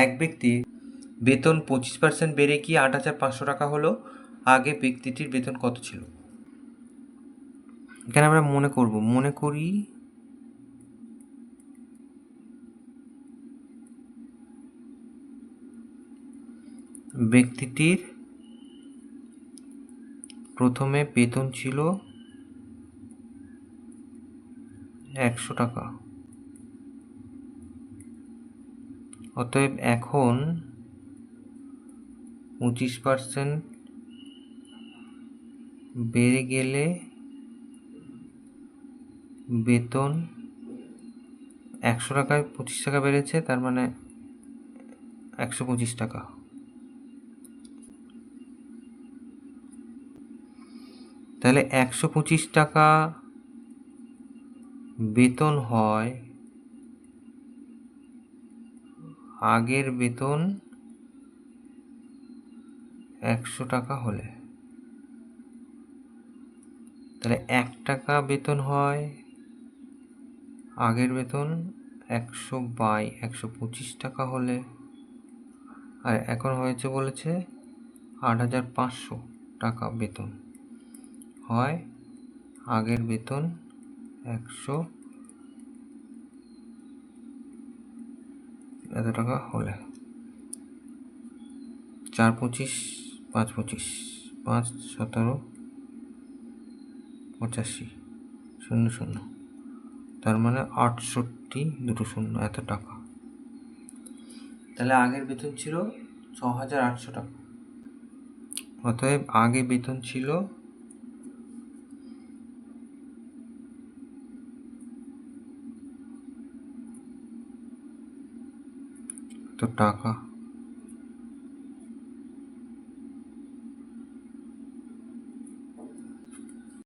এক ব্যক্তির বেতন 25% বেড়ে কি 8,500 টাকা হলো? আগে ব্যক্তিটির বেতন কত ছিল? এখানে আমরা মনে করি ব্যক্তিটির প্রথমে বেতন ছিল 100 টাকা, অতএব এখন 25% বেড়ে গেলে বেতন 100 টাকায় 25 টাকা বেড়েছে, তার মানে 125 টাকা। তাহলে 125 টাকা বেতন হয় আগের বেতন 100 টাকা হলে। তাহলে 1 টাকা বেতন হয় আগের বেতন 100/125 টাকা হলে, আর এখন হয়েছে বলেছে 8,500 টাকা বেতন হয় আগের বেতন 100 এত টাকা হলে। 4/25 5/25 5 17 85 00, তার মানে 68 দুটো শূন্য এত টাকা। তাহলে আগের বেতন ছিল 6,800 টাকা, অতএব আগে বেতন ছিল তো টাকা।